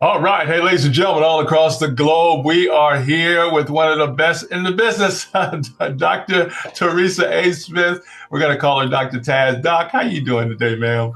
All right. Hey, ladies and gentlemen, all across the globe, we are here with one of the best in the business, Dr. Teresa A. Smith. We're going to call her Dr. TAS. Doc, how you doing today, ma'am?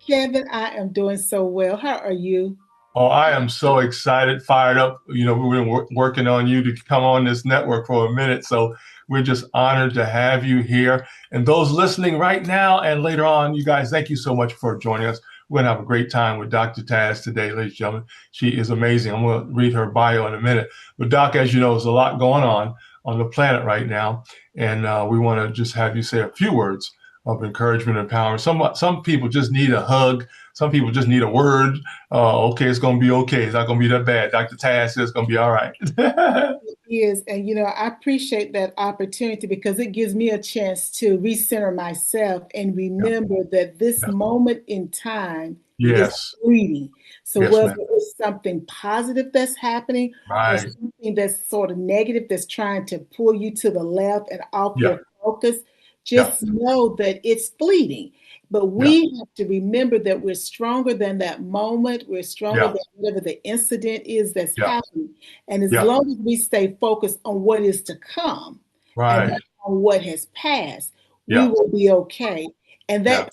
Kevin, I am doing so well. How are you? Oh, I am so excited, fired up. We've been working on you to come on this network for a minute. So we're just honored to have you here. And those listening right now and later on, you guys, thank you so much for joining us. We're going to have a great time with Dr. Taz today, ladies and gentlemen. She is amazing. I'm going to read her bio in a minute. But Doc, as you know, there's a lot going on the planet right now. And we want to just have you say a few words of encouragement and power. Some people just need a hug. Some people just need a word. Okay, it's going to be okay. It's not going to be that bad. Dr. Taz says it's going to be all right. It is. And, I appreciate that opportunity because it gives me a chance to recenter myself and Yeah. remember that this Yeah. moment in time is Yes. fleeting. So Yes, whether ma'am. it's something positive that's happening or Right. something that's sort of negative that's trying to pull you to the left and off Yeah. your focus, Yeah. just know that it's fleeting. But Yeah. we have to remember that we're stronger than that moment. We're stronger Yeah. than whatever the incident is that's Yeah. happening. And as Yeah. long as we stay focused on what is to come and Right. not on what has passed, we Yeah. will be okay. And Yeah.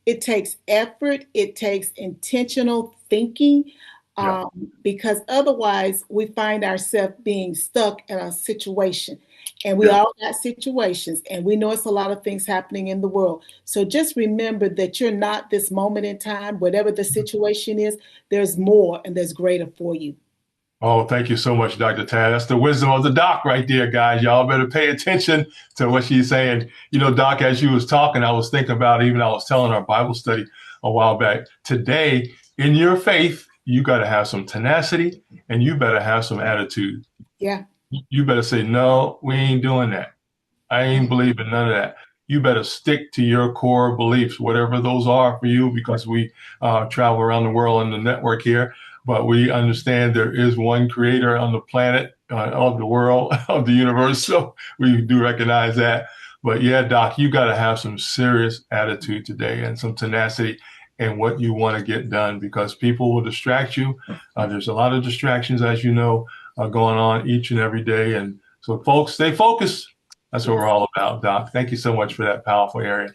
it takes effort, it takes intentional thinking, Yeah. because otherwise we find ourselves being stuck in a situation. And we Yeah. all got situations, and we know it's a lot of things happening in the world. So just remember that you're not this moment in time, whatever the situation is, there's more and there's greater for you. Oh, thank you so much, Dr. Tad. That's the wisdom of the doc right there, guys. Y'all better pay attention to what she's saying. Doc, as you was talking, I was thinking about I was telling our Bible study a while back. Today, in your faith, you got to have some tenacity and you better have some attitude. Yeah. You better say, no, we ain't doing that. I ain't believing none of that. You better stick to your core beliefs, whatever those are for you, because we travel around the world in the network here. But we understand there is one creator on the planet, of the world, of the universe. So we do recognize that. But yeah, Doc, you got to have some serious attitude today and some tenacity in what you want to get done because people will distract you. There's a lot of distractions, as you know, going on each and every day. And so, folks, stay focused. That's what we're Yes. all about, Doc. Thank you so much for that powerful area.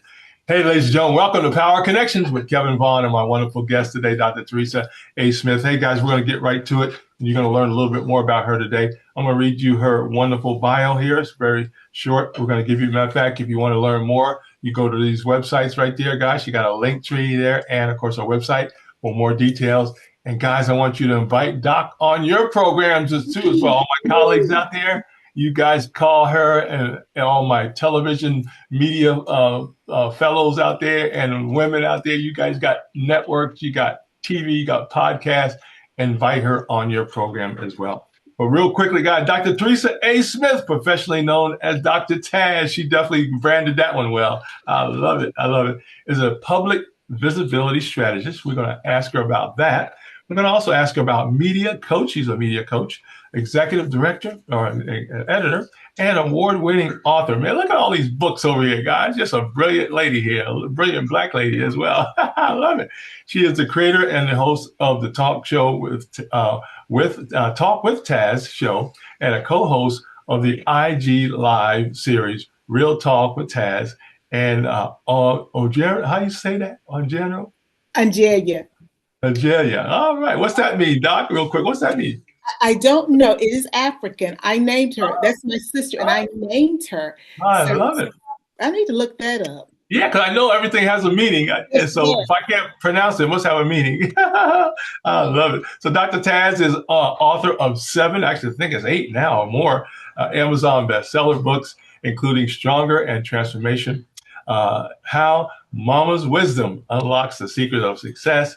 Hey, ladies and gentlemen, welcome to Power Connections with Kevin Vaughan and my wonderful guest today, Dr. Teresa A. Smith. Hey, guys, we're going to get right to it. You're going to learn a little bit more about her today. I'm going to read you her wonderful bio here. It's very short. We're going to give you, matter of fact, if you want to learn more, you go to these websites right there, guys. You got a Linktree there and, of course, our website for more details. And, guys, I want you to invite Doc on your programs too, as well. All my colleagues out there, you guys call her and all my television media fellows out there and women out there. You guys got networks, you got TV, you got podcasts. Invite her on your program as well. But real quickly, guys, Dr. Teresa A. Smith, professionally known as Dr. Taz, she definitely branded that one well. I love it. I love it. Is a public visibility strategist. We're going to ask her about that. We're going to also ask her about media coach. She's a media coach, executive director or editor, and award-winning author. Man, look at all these books over here, guys. Just a brilliant lady here, a brilliant Black lady as well. I love it. She is the creator and the host of the talk show with Talk with Taz show and a co-host of the IG Live series Real Talk with Taz and how you say that? On general? Angelia. Nigeria. All right. What's that mean, Doc? Real quick. What's that mean? I don't know. It is African. I named her. That's my sister, and I named her. I So love it. I need to look that up. Yeah, because I know everything has a meaning. And Yes, so yes. if I can't pronounce it, it must have a meaning. I love it. So Dr. Taz is author of 7, actually, I think it's 8 now or more, Amazon bestseller books, including Stronger and Transformation, How Mama's Wisdom Unlocks the Secret of Success.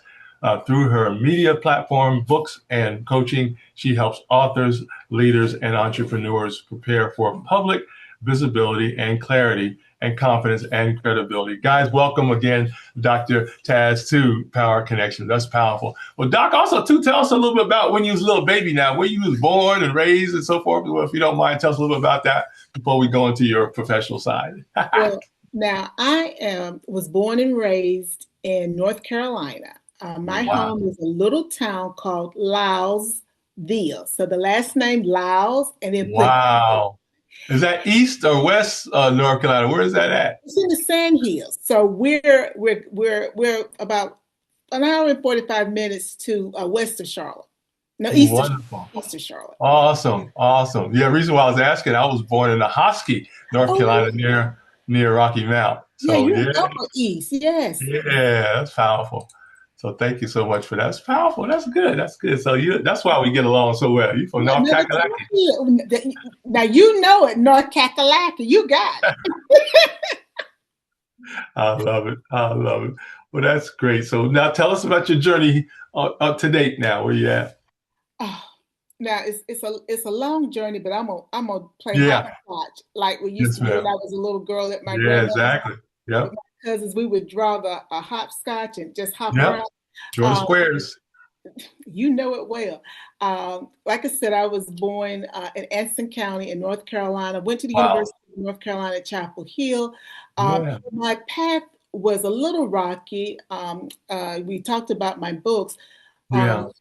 Through her media platform, books, and coaching, she helps authors, leaders, and entrepreneurs prepare for public visibility and clarity and confidence and credibility. Guys, welcome again, Dr. Taz, to Power Connections. That's powerful. Well, Doc, also, too, tell us a little bit about when you was a little baby now, where you was born and raised and so forth. Well, if you don't mind, tell us a little bit about that before we go into your professional side. Well, now I was born and raised in North Carolina. My Wow. home is a little town called Louisville. So the last name Louis, and then put Wow. Is that East or West North Carolina? Where is that at? it's in the Sand Hills. So we're about an hour and 45 minutes to west of Charlotte. No, Wonderful. east of Charlotte. Awesome. Awesome. Yeah, reason why I was asking, I was born in Ahoskie, North Oh, Carolina, near Rocky Mount. yeah, So you're yeah, upper east. Yes. yeah, that's powerful. So thank you so much for that. That's powerful. That's good. That's good. So that's why we get along so well. You from Yeah, North never Kakalaki. told you. Now you know it, North Kakalaki. You got it. I love it. I love it. Well, that's great. So now tell us about your journey up to date now. Where you at? Oh, now it's a long journey, but I'm gonna play Yeah. hopscotch like we used Yes, to do when ma'am. I was a little girl at my Yeah, grandmother's exactly. with Yep. my cousins. We would draw a hopscotch and just hop Yep. around. Draw the Um, squares. you know it well. Like I said, I was born in Anson County in North Carolina. Went to the Wow. University of North Carolina at Chapel Hill. Yeah. My path was a little rocky. We talked about my books. Yeah. Um,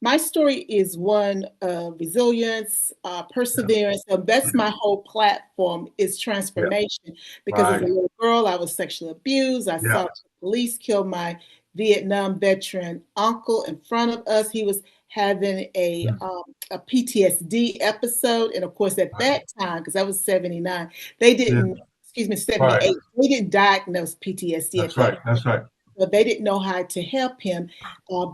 my story is one of resilience, Yeah. perseverance. So that's my whole platform is Yeah. transformation. Because as a Right. little girl, I was sexually abused. I Yeah. saw police kill my Vietnam veteran uncle in front of us. He was having Mm. a PTSD episode, and of course, at Right. that time, because I was 79, they Yeah. didn't. Excuse me, Right. 78. They didn't diagnose PTSD at That's that right. That's right. but they didn't know how to help him.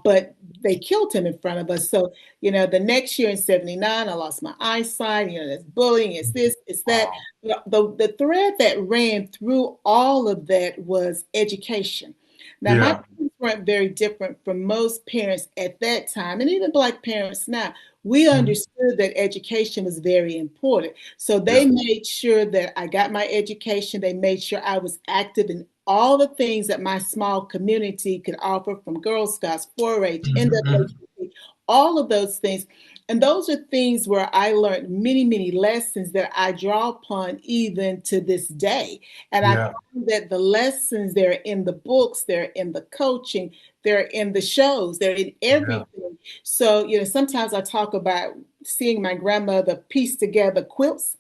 But they killed him in front of us. So, the next year in 79, I lost my eyesight. There's bullying, it's this, it's that. Wow. The thread that ran through all of that was education. Now, my Yeah. parents weren't very different from most parents at that time, and even Black parents now. We Mhm. understood that education was very important. So they Yeah. made sure that I got my education. They made sure I was active in all the things that my small community could offer from Girl Scouts, 4-H, Mhm. NAACP, all of those things. And those are things where I learned many, many lessons that I draw upon even to this day. And I Yeah. find that the lessons, they're in the books, they're in the coaching, they're in the shows, they're in Yeah. everything. So, sometimes I talk about seeing my grandmother piece together quilts.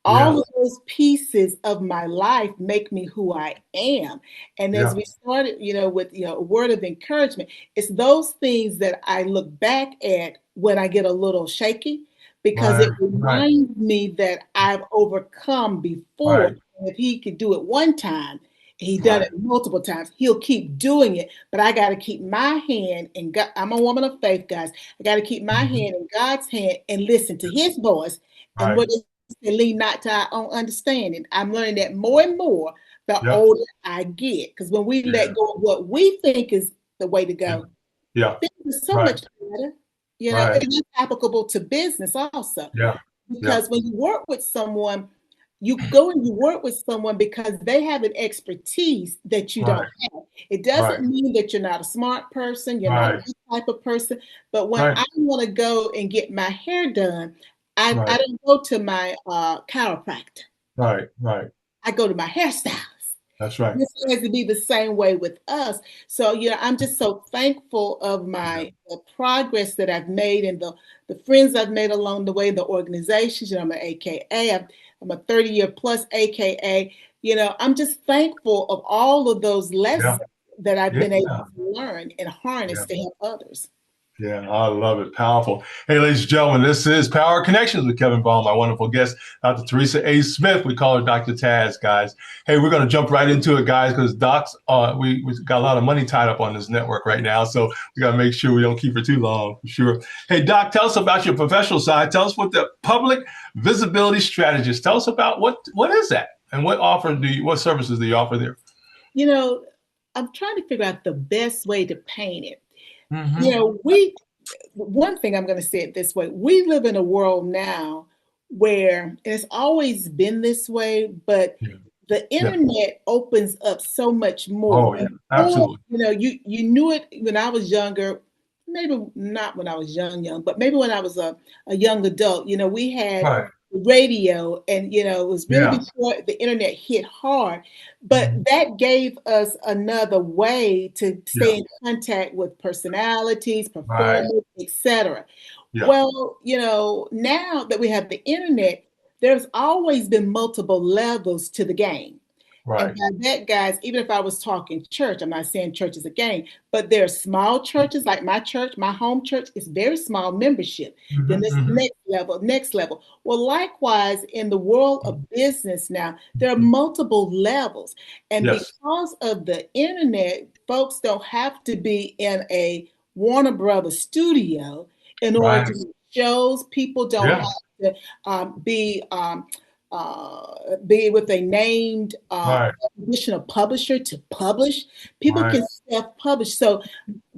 All Yeah. of those pieces of my life make me who I am. And as Yeah. we started, with a word of encouragement, it's those things that I look back at when I get a little shaky because Right. it Right. reminds me that I've overcome before. Right. And if he could do it one time, he done Right. it multiple times, he'll keep doing it. But I got to keep my hand in God. I'm a woman of faith, guys. I got to keep my Mhm. hand in God's hand and listen to his voice. And Right. what and lean not to our own understanding. I'm learning that more and more the Yep. older I get. Because when we Yeah. let go of what we think is the way to Yeah. go, Yeah. things are so Right. much better. Right. And it's applicable to business also. Yeah. Yeah. Because when you work with someone, you go and you work with someone because they have an expertise that you don't Right. have. It Right. doesn't mean that you're not a smart person, you're not a Right. good type of person. But when Right. I want to go and get my hair done, I Right. don't go to my chiropractor. Right. Right. I go to my hairstylist. That's right. This has to be the same way with us. So, I'm just so thankful of Yeah. the progress that I've made and the friends I've made along the way, the organizations. I'm an AKA. I'm a 30-year plus AKA. I'm just thankful of all of those Yeah. lessons that I've been able Yeah. to learn and harness Yeah. to help others. Yeah, I love it. Powerful. Hey, ladies and gentlemen, this is Power Connections with Kevin Vaughan, my wonderful guest, Dr. Teresa A. Smith. We call her Dr. TAS, guys. Hey, we're going to jump right into it, guys, because Doc's, we got a lot of money tied up on this network right now, so we got to make sure we don't keep her too long, for sure. Hey, Doc, tell us about your professional side. Tell us what the public visibility strategist. Tell us about what is that, and what services do you offer there? You know, I'm trying to figure out the best way to paint it. Mm-hmm. We one thing I'm going to say it this way. We live in a world now where and it's always been this way, but Yeah. the Yeah. internet opens up so much more. Oh, yeah. Absolutely. You knew it when I was younger, maybe not when I was young, but maybe when I was a young adult. We had Right. radio, and it was really Yeah. before the internet hit hard, but that gave us another way to Yeah. stay in contact with personalities, Right. performers, etc. Yeah. Well, now that we have the internet, there's always been multiple levels to the game. And Right. by that, guys, even if I was talking church, I'm not saying church is a game, but there are small churches like my church, my home church is very small membership. Then this next level. Well, likewise, in the world of business now, there are multiple levels. And Yes. because of the internet, folks don't have to be in a Warner Brothers studio in order Right. to do shows. People don't Yeah. have to be with a named Right. traditional publisher to publish. People Right. can self-publish. So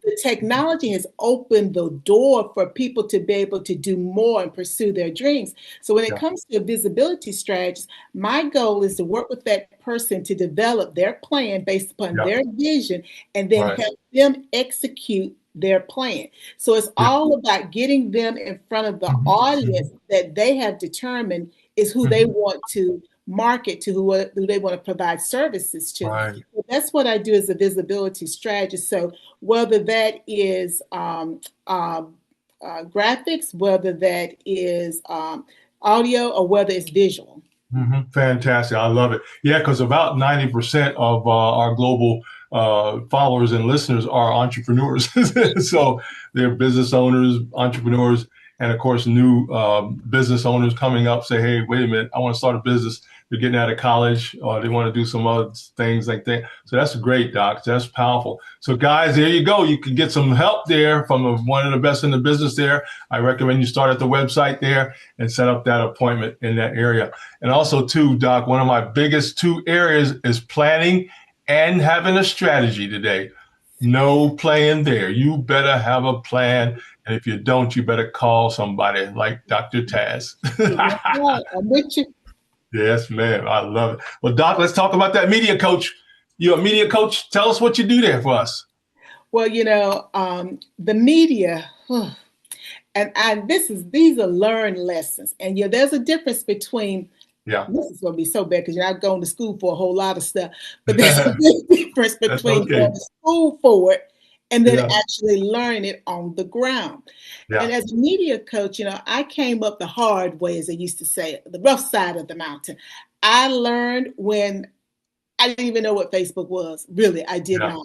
the technology has opened the door for people to be able to do more and pursue their dreams. So when it Yeah. comes to a visibility strategist, my goal is to work with that person to develop their plan based upon Yeah. their vision and then Right. help them execute their plan. So it's Yeah. all about getting them in front of the audience that they have determined is who they want to market to, who they want to provide services to. Right. So that's what I do as a visibility strategist. So whether that is graphics, whether that is audio, or whether it's visual. Fantastic. I love it. Yeah, because about 90% of our global followers and listeners are entrepreneurs. So they're business owners, entrepreneurs, and of course, new business owners coming up say, hey, wait a minute, I want to start a business. They're getting out of college or they want to do some other things like that. So that's great, Doc. That's powerful. So guys, there you go. You can get some help there from one of the best in the business there. I recommend you start at the website there and set up that appointment in that area. And also too, Doc, one of my biggest two areas is planning and having a strategy today. No playing there. You better have a plan. And if you don't, you better call somebody like Dr. TAS. I'm with you. Yes, ma'am. I love it. Well, Doc, let's talk about that media coach. You're a media coach. Tell us what you do there for us. Well, the media, and these are learned lessons. And there's a difference between, this is going to be so bad because you're not going to school for a whole lot of stuff, but there's a big difference between going to school for it and then actually learning it on the ground. And as a media coach, I came up the hard way, as they used to say, the rough side of the mountain. I learned when I didn't even know what Facebook was. Really, I did not.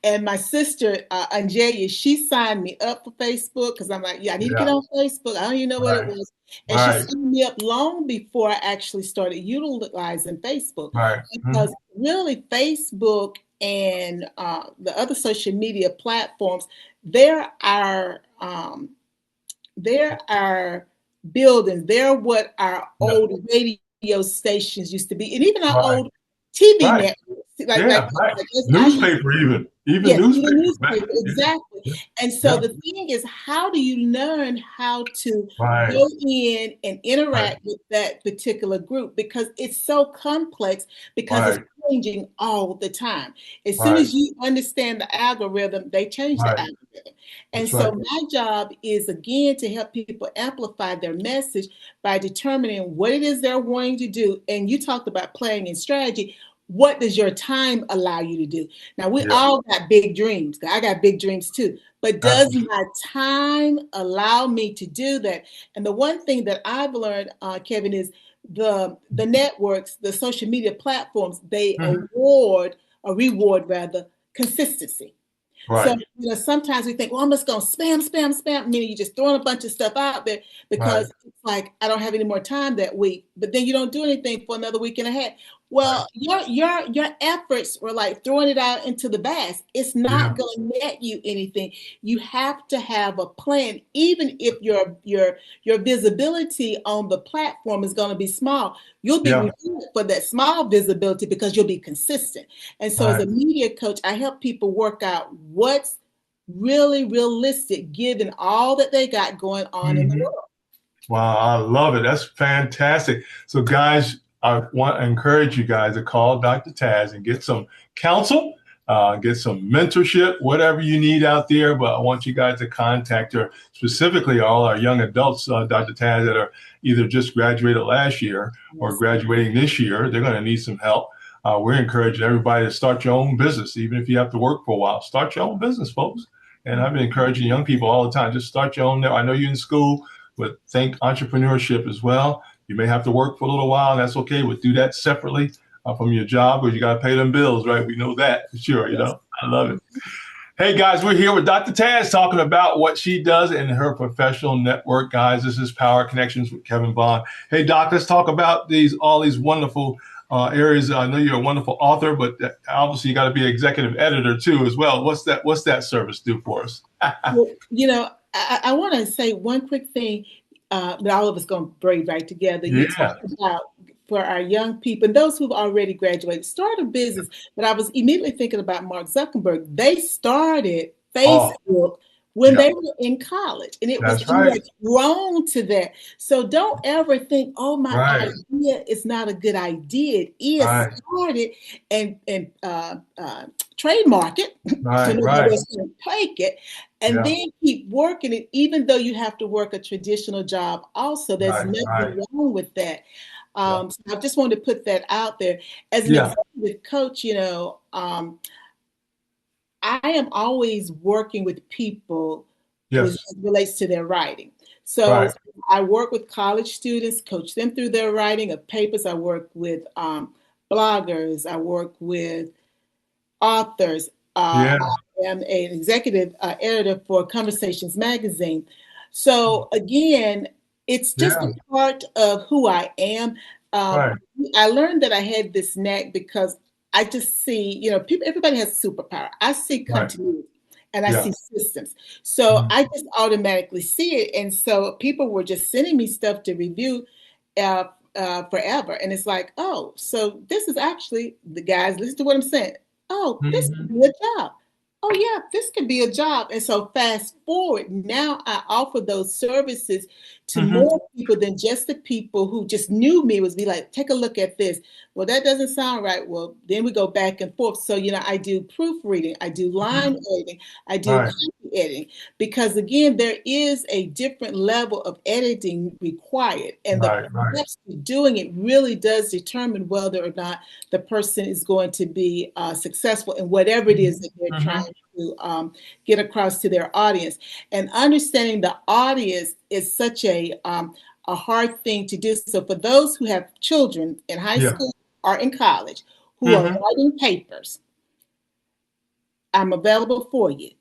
And my sister, Angelia, she signed me up for Facebook because I'm like, I need to get on Facebook. I don't even know what it was. And she signed me up long before I actually started utilizing Facebook. Because really, Facebook and the other social media platforms, they're our buildings. They're what our old radio stations used to be, and even our old TV networks. Newspaper, newspaper. Exactly. And so the thing is, how do you learn how to go in and interact with that particular group? Because it's so complex, because it's changing all the time. As soon as you understand the algorithm, they change the algorithm. And so my job is, again, to help people amplify their message by determining what it is they're wanting to do. And you talked about planning and strategy. What does your time allow you to do? Now, we all got big dreams. I got big dreams too. But does my time allow me to do that? And the one thing that I've learned, Kevin, is the networks, the social media platforms, they reward consistency. So sometimes we think, well, I'm just going to spam, meaning you're just throwing a bunch of stuff out there because it's like, I don't have any more time that week. But then you don't do anything for another week and a half. Well, your efforts were like throwing it out into the vast. It's not going to net you anything. You have to have a plan, even if your visibility on the platform is going to be small. You'll be rewarded for that small visibility because you'll be consistent. And so as a media coach, I help people work out what's really realistic given all that they got going on in the world. Wow, I love it. That's fantastic. So guys, I want to encourage you guys to call Dr. TAS and get some counsel get some mentorship, whatever you need out there. But I want you guys to contact her, specifically all our young adults, Dr. Taz, that are either just graduated last year or graduating this year. They're going to need some help. We're encouraging everybody to start your own business, even if you have to work for a while. Start your own business, folks. And I've been encouraging young people all the time, just start your own. I know you're in school, but think entrepreneurship as well. You may have to work for a little while, and that's okay. But do that separately from your job, because you got to pay them bills, right? We know that for sure. You know, I love it. Hey guys, we're here with Dr. Taz talking about what she does in her professional network. Guys, this is Power Connections with Kevin Vaughan. Hey Doc, let's talk about all these wonderful areas. I know you're a wonderful author, but obviously you got to be an executive editor too as well. What's that service do for us? Well, you know, I want to say one quick thing that all of us going to braid right together. You talked about for our young people and those who've already graduated, start a business. But I was immediately thinking about Mark Zuckerberg. They started Facebook when they were in college, and it was grown to that. So don't ever think, oh, my idea is not a good idea. It is started and trademark it so nobody else can take it, and then keep working it, even though you have to work a traditional job. Also, there's nothing wrong with that. So I just wanted to put that out there. As an executive coach, you know, I am always working with people as it relates to their writing. So I work with college students, coach them through their writing of papers. I work with bloggers. I work with authors. I am an executive editor for Conversations Magazine. So again, it's just a part of who I am. I learned that I had this knack because I just see, you know, everybody has a superpower. I see continuity and I see systems. So I just automatically see it. And so people were just sending me stuff to review forever. And it's like, oh, so this is actually, the guys, listen to what I'm saying. Oh, this could be a job. Oh, yeah, this could be a job. And so fast forward, now I offer those services to more people than just the people who just knew me. Was be like, take a look at this. Well, that doesn't sound right. Well, then we go back and forth. So, you know, I do proofreading, I do line editing, I do copy editing, because again, there is a different level of editing required. And the steps to doing it really does determine whether or not the person is going to be successful in whatever it is that they're trying to get across to their audience. And understanding the audience is such a hard thing to do. So for those who have children in high school or in college who are writing papers, I'm available for you,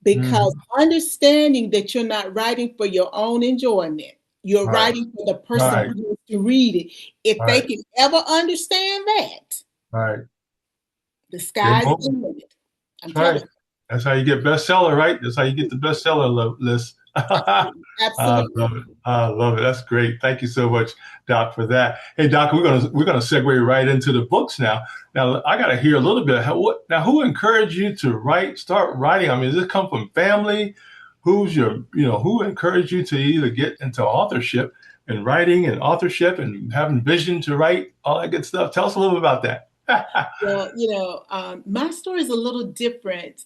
because understanding that you're not writing for your own enjoyment, you're writing for the person who wants to read it. If they can ever understand that, the sky's the limit. I'm telling you. That's how you get bestseller, right? That's how you get the bestseller list. Absolutely. I love it. I love it. That's great. Thank you so much, Doc, for that. Hey, Doc, we're gonna segue right into the books now. Now, I got to hear a little bit. Who encouraged you to start writing? I mean, does this come from family? Who encouraged you to either get into authorship and writing and authorship and having vision to write, all that good stuff? Tell us a little bit about that. Well, you know, my story is a little different.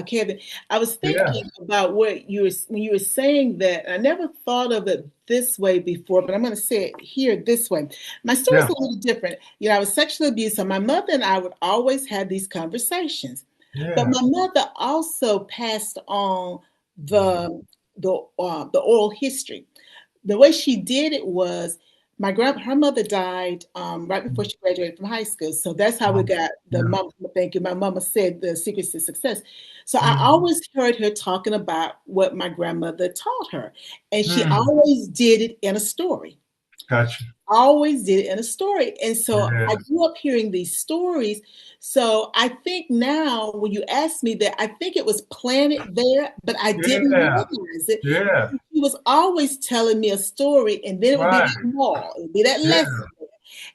Kevin, I was thinking about when you were saying that. I never thought of it this way before, but I'm going to say it here this way. My story is a little different. You know, I was sexually abused, so my mother and I would always have these conversations. But my mother also passed on the oral history. The way she did it was, her mother died right before she graduated from high school. So that's how we got mama. Thank you. My mama said the secrets to success. So I always heard her talking about what my grandmother taught her. And she always did it in a story. Gotcha. Always did it in a story. And so I grew up hearing these stories. So I think now when you ask me that, I think it was planted there, but I didn't realize it. He was always telling me a story, and then it would be that moral, it would be that lesson.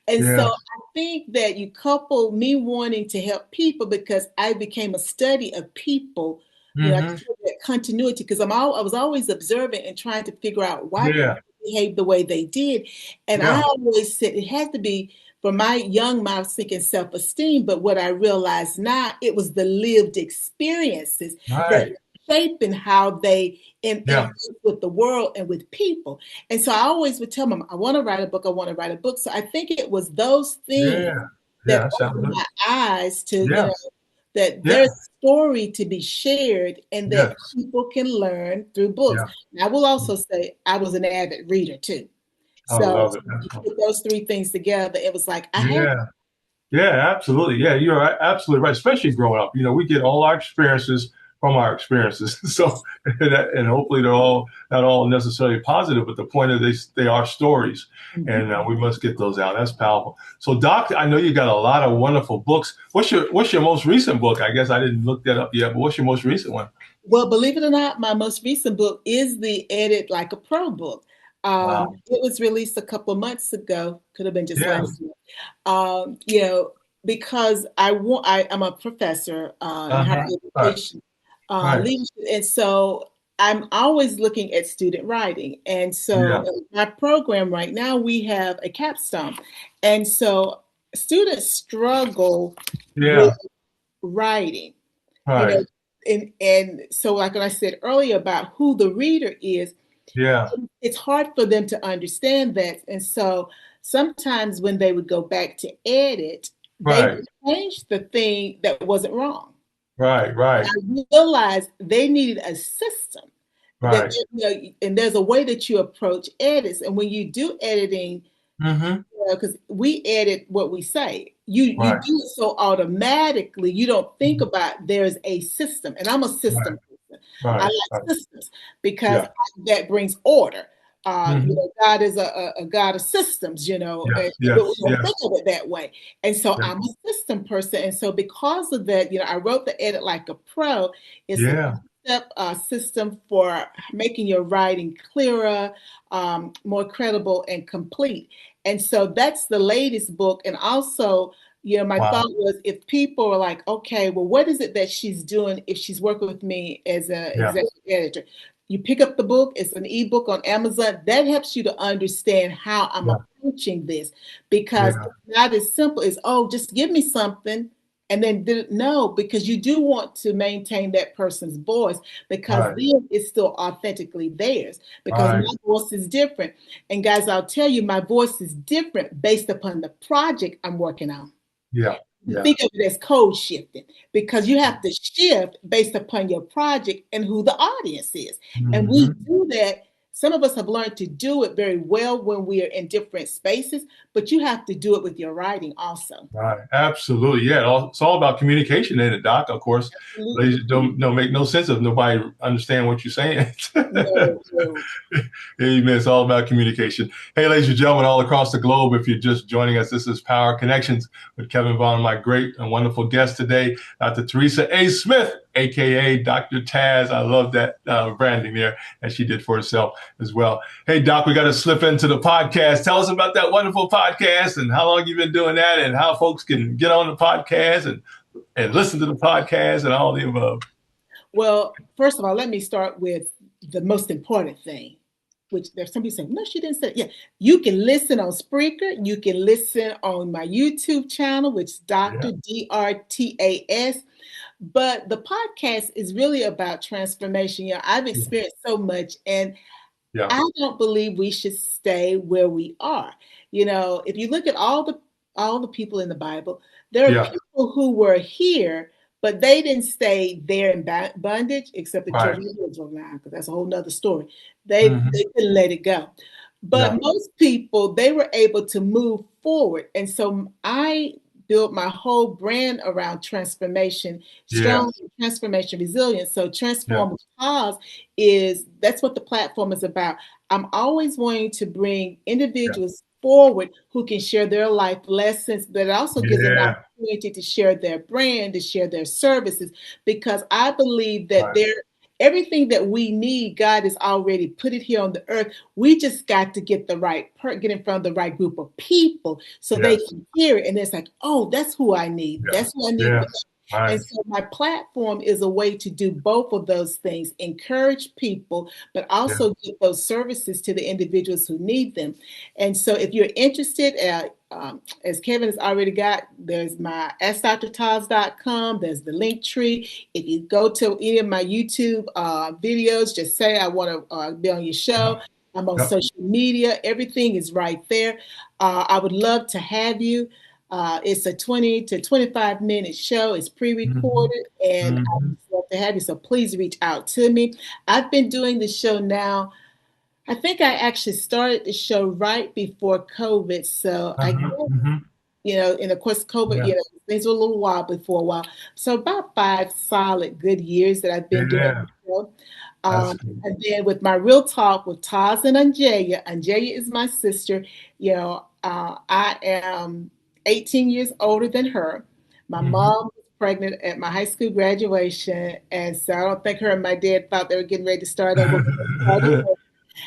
And so I think that you couple me wanting to help people, because I became a study of people, you know, that continuity, because I was always observant and trying to figure out why people behave the way they did. And I always said it had to be for my young mouth seeking self-esteem, but what I realize now, it was the lived experiences that Right. shaping how they Yeah. interact with the world and with people. And so I always would tell them, I want to write a book, I want to write a book. So I think it was those things Yeah. Yeah. that That sounds opened good. my eyes to, Yeah. that Yeah. there's a story to be shared and that Yes. people can learn through books. Yeah. And I will also say I was an avid reader too. I So love it. you put those three things together, it was like I had. Yeah. Yeah, absolutely. Yeah, you're absolutely right. Especially growing up, we get all our experiences from our experiences. So, and hopefully they're all not all necessarily positive, but the point is they are stories, and we must get those out. That's powerful. So, Doc, I know you got a lot of wonderful books. What's your most recent book? I guess I didn't look that up yet, but what's your most recent one? Well, believe it or not, my most recent book is the Edit Like a Pro book. Wow. It was released a couple of months ago. Could have been just Yeah. last year. You know, because I'm a professor in higher Uh-huh. Right. education, Right. leadership, and so I'm always looking at student writing. And so Yeah. in my program right now, we have a capstone, and so students struggle with Yeah. writing. You Right. know, and so like when I said earlier about who the reader is, Yeah. it's hard for them to understand that. And so sometimes when they would go back to edit, they Right. would change the thing that wasn't wrong. Right. Right. I realized they needed a system that, Right. and there's a way that you approach edits. And when you do editing, Mm-hmm. because we edit what we say, you Right. do it so automatically, you don't think about there's a system. And I'm a Right. system person. I Right. like Right. systems because Yeah. that brings order. Hmm. God is a God of systems, Yes, but we yes, don't think yes. of it that way. And so Yeah, I'm a system person. And so because of that, I wrote the Edit Like a Pro. It's a yeah, step system for making your writing clearer, more credible, and complete. And so that's the latest book. And also, my wow, thought was if people are like, okay, well, what is it that she's doing if she's working with me as an yeah, executive editor? You pick up the book, it's an ebook on Amazon. That helps you to understand how I'm yeah, approaching this because yeah, it's not as simple as, oh, just give me something. And then no, because you do want to maintain that person's voice because right, then it's still authentically theirs because right, my voice is different. And guys, I'll tell you, my voice is different based upon the project I'm working on. yeah, yeah, Think of it as code shifting because you have to shift based upon your project and who the audience is. And we hmm, do that. Some of us have learned to do it very well when we are in different spaces, but you have to do it with your writing also. right, absolutely, yeah. It's all about communication, ain't it, Doc? Of course, Absolutely. ladies don't no make no sense if nobody understand what you're saying. No, no. Amen. It's all about communication. Hey, ladies and gentlemen, all across the globe, if you're just joining us, this is Power Connections with Kevin Vaughan, my great and wonderful guest today, Dr. Teresa A. Smith, aka Dr. TAS. I love that branding there that she did for herself as well. Hey, Doc, we got to slip into the podcast. Tell us about that wonderful podcast and how long you've been doing that and how folks can get on the podcast and listen to the podcast and all the above. Well, first of all, let me start with the most important thing, which there's some people saying, no, she didn't say it. Yeah, you can listen on Spreaker. You can listen on my YouTube channel, which is Yeah, Dr. DRTAS. But the podcast is really about transformation. I've yeah, experienced so much, and yeah, I don't believe we should stay where we are. If you look at all the people in the Bible, there are yeah, people who were here, but they didn't stay there in bondage, except the right. children of Israel now, because that's a whole nother story. They Hmm. they couldn't let it go. But Yeah, most people, they were able to move forward. And so I built my whole brand around transformation, yeah, strong transformation resilience. So yeah, transform cause that's what the platform is about. I'm always wanting to bring yeah, individuals forward who can share their life lessons, but it also gives them an yeah, opportunity to share their brand, to share their services, because I believe that right. everything that we need, God has already put it here on the earth. We just got to get get in front of the right group of people so they Yes. can hear it. And it's like, oh, that's who I need. Yeah. That's who I need. Yes. And Right. so my platform is a way to do both of those things, encourage people, but Yeah. also give those services to the individuals who need them. And so if you're interested, as Kevin has already got, there's my AskDrTAS.com. There's the Linktree. If you go to any of my YouTube videos, just say I want to be on your show. I'm on social media. Everything is right there. I would love to have you. It's a 20 to 25 minute show. It's pre-recorded, and I would love to have you. So please reach out to me. I've been doing the show now. I think I actually started the show right before COVID. So I guess, and of course, COVID, things were a little wild for a while. So about 5 solid good years that I've been doing the show. And then with my Real Talk with TAS and Angelia is my sister. I am 18 years older than her. My mom was pregnant at my high school graduation, and so I don't think her and my dad thought they were getting ready to start over.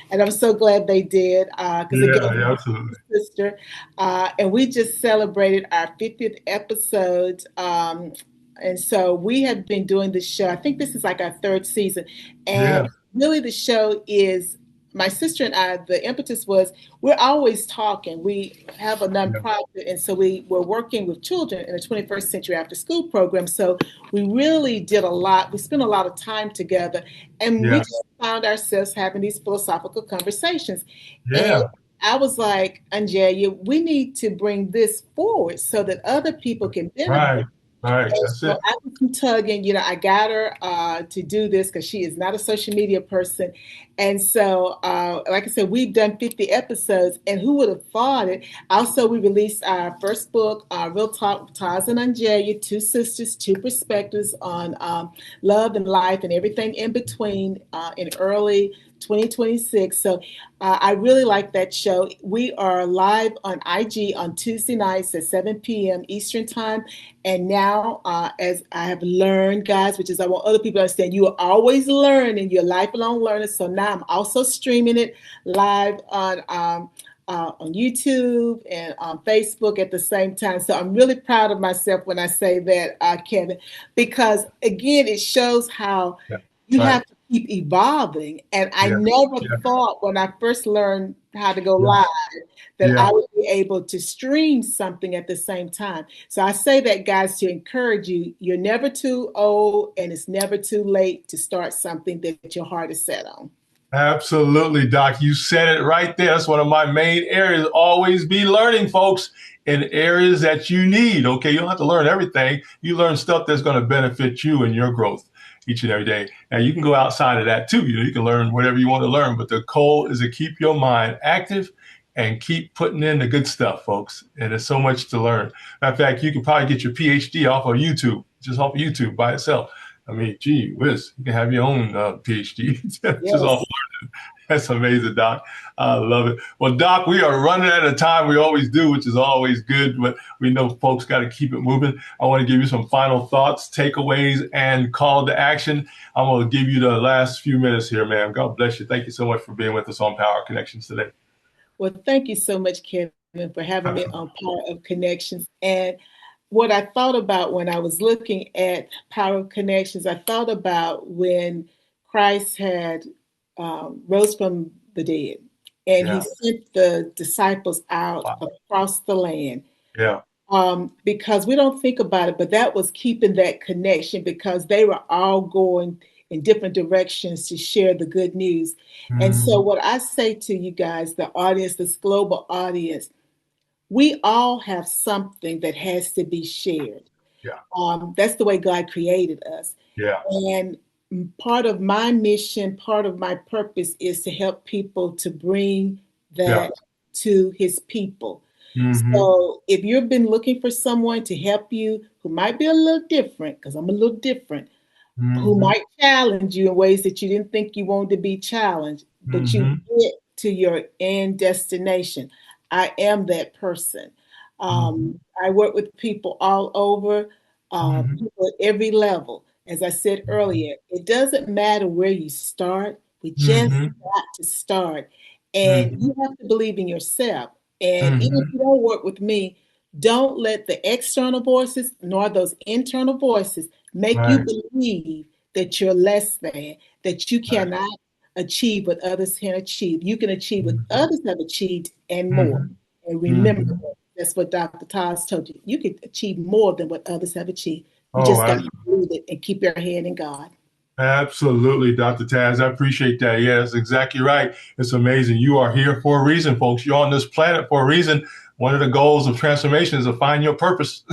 And I'm so glad they did, because again, absolutely. Sister, and we just celebrated our 50th episode. And so we have been doing this show. I think this is like our 3rd season. And really the show is, my sister and I, the impetus was, we're always talking. We have a nonprofit, and so we were working with children in the 21st Century After School program. So we really did a lot. We spent a lot of time together, and we just found ourselves having these philosophical conversations. And I was like, Angelia, we need to bring this forward so that other people can benefit. Right. That's so it. I was tugging, I got her to do this because she is not a social media person. And so, like I said, we've done 50 episodes, and who would have thought it? Also, we released our first book, Real Talk with Taz and Angelia, 2 sisters, 2 perspectives on love and life and everything in between in early 2026. So I really like that show. We are live on IG on Tuesday nights at 7 p.m. Eastern Time. And now, as I have learned, guys, which is I want other people to understand, you are always learning. You're a lifelong learner. So now I'm also streaming it live on YouTube and on Facebook at the same time. So I'm really proud of myself when I say that, Kevin, because again, it shows how you have to keep evolving. And I never thought when I first learned how to go live that I would be able to stream something at the same time. So I say that, guys, to encourage you. You're never too old, and it's never too late to start something that your heart is set on. Absolutely, Doc. You said it right there. That's one of my main areas. Always be learning, folks, in areas that you need. Okay, you don't have to learn everything. You learn stuff that's going to benefit you and your growth each and every day. Now, you can go outside of that too. You can learn whatever you want to learn, but the goal is to keep your mind active and keep putting in the good stuff, folks. And there's so much to learn. Matter of fact, you can probably get your PhD off of YouTube, just off of YouTube by itself. I mean, gee whiz, you can have your own PhD. Just off learning. That's amazing, Doc. I love it. Well, Doc, we are running out of time. We always do, which is always good, but we know folks got to keep it moving. I want to give you some final thoughts, takeaways, and call to action. I'm going to give you the last few minutes here, man. God bless you. Thank you so much for being with us on Power Connections today. Well, thank you so much, Kevin, for having me on Power of Connections. And what I thought about when I was looking at Power of Connections, I thought about when Christ had rose from the dead, and he sent the disciples out across the land. Because we don't think about it, but that was keeping that connection, because they were all going in different directions to share the good news. And so what I say to you guys, the audience, this global audience, we all have something that has to be shared. That's the way God created us. And part of my mission, part of my purpose is to help people to bring that to his people. So if you've been looking for someone to help you who might be a little different, because I'm a little different, who might challenge you in ways that you didn't think you wanted to be challenged, but you get to your end destination, I am that person. I work with people all over, people at every level. As I said earlier, it doesn't matter where you start. We just got to start. And you have to believe in yourself. And even if you don't work with me, don't let the external voices nor those internal voices make you believe that you're less than, that you cannot achieve what others can achieve. You can achieve what others have achieved and more. And remember, That's what Dr. TAS told you. You can achieve more than what others have achieved. You Oh, just got to believe it and keep your head in God. absolutely, Dr. Taz. I appreciate that. Yeah, that's exactly right. It's amazing. You are here for a reason, folks. You're on this planet for a reason. One of the goals of transformation is to find your purpose.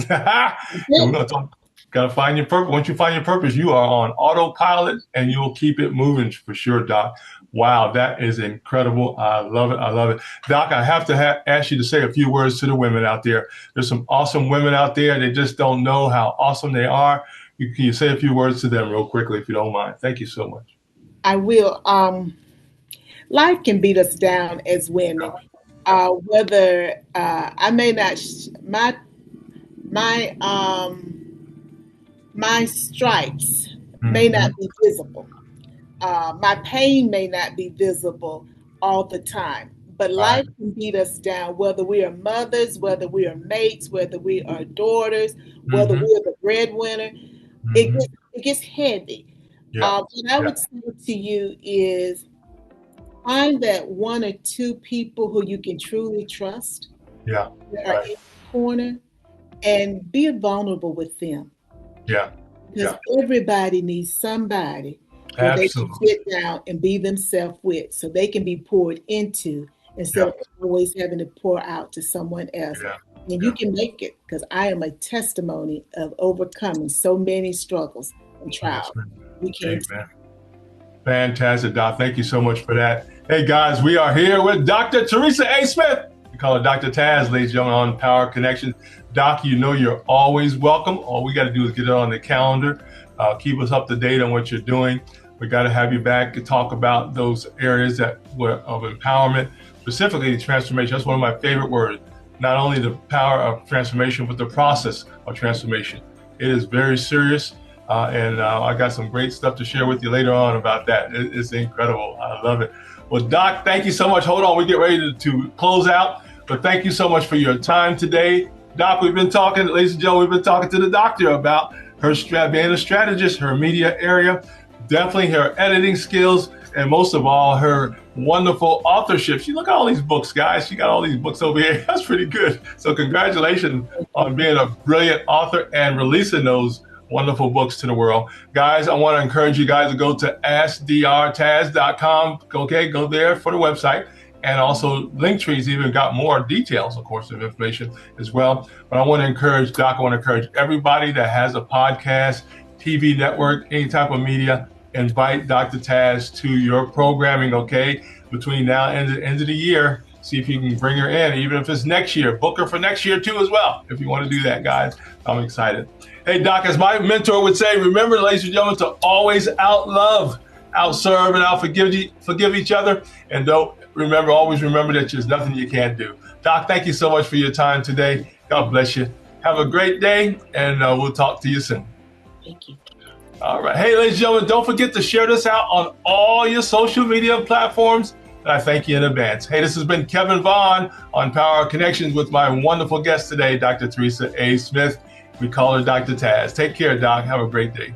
Got to find your purpose. Once you find your purpose, you are on autopilot and you'll keep it moving for sure, Doc. Wow, that is incredible. I love it. I love it. Doc, I have to ask you to say a few words to the women out there. There's some awesome women out there. They just don't know how awesome they are. Can you say a few words to them real quickly, if you don't mind? Thank you so much. I will. Life can beat us down as women. Whether I may not, my stripes may not be visible. My pain may not be visible all the time, but life can beat us down, whether we are mothers, whether we are mates, whether we are daughters, whether we are the breadwinner. It gets heavy. What I would say to you is find that one or two people who you can truly trust that are in the corner and be vulnerable with them. Because everybody needs somebody where they can sit down and be themselves with, so they can be poured into instead of always having to pour out to someone else. And you can make it, because I am a testimony of overcoming so many struggles and trials. We can. Fantastic, Doc. Thank you so much for that. Hey, guys, we are here with Dr. Teresa A. Smith. We call her Dr. Taz, ladies and gentlemen, on Power Connections. Doc, you know you're always welcome. All we got to do is get it on the calendar. Keep us up to date on what you're doing. We got to have you back to talk about those areas that were of empowerment, specifically transformation. That's one of my favorite words. Not only the power of transformation, but the process of transformation. It is very serious. And I got some great stuff to share with you later on about that. It's incredible. I love it. Well, Doc, thank you so much. Hold on, we get ready to close out. But thank you so much for your time today. Doc, we've been talking, ladies and gentlemen, we've been talking to the doctor about her being a strategist, her media area, definitely her editing skills, and most of all, her wonderful authorship. She look at all these books, guys. She got all these books over here. That's pretty good. So congratulations on being a brilliant author and releasing those wonderful books to the world. Guys, I want to encourage you guys to go to AskDRTAS.com. Okay, go there for the website. And also Linktree's even got more details, of course, of information as well. But I want to encourage, Doc, I want to encourage everybody that has a podcast, TV network, any type of media, invite Dr. Taz to your programming, okay? Between now and the end of the year, see if you can bring her in, even if it's next year. Book her for next year too as well, if you want to do that, guys. I'm excited. Hey, Doc, as my mentor would say, remember, ladies and gentlemen, to always outlove, outserve, and forgive each other. And always remember that there's nothing you can't do. Doc, thank you so much for your time today. God bless you. Have a great day, and we'll talk to you soon. Thank you. All right. Hey, ladies and gentlemen, don't forget to share this out on all your social media platforms. And I thank you in advance. Hey, this has been Kevin Vaughan on Power Connections with my wonderful guest today, Dr. Teresa A. Smith. We call her Dr. Taz. Take care, Doc. Have a great day.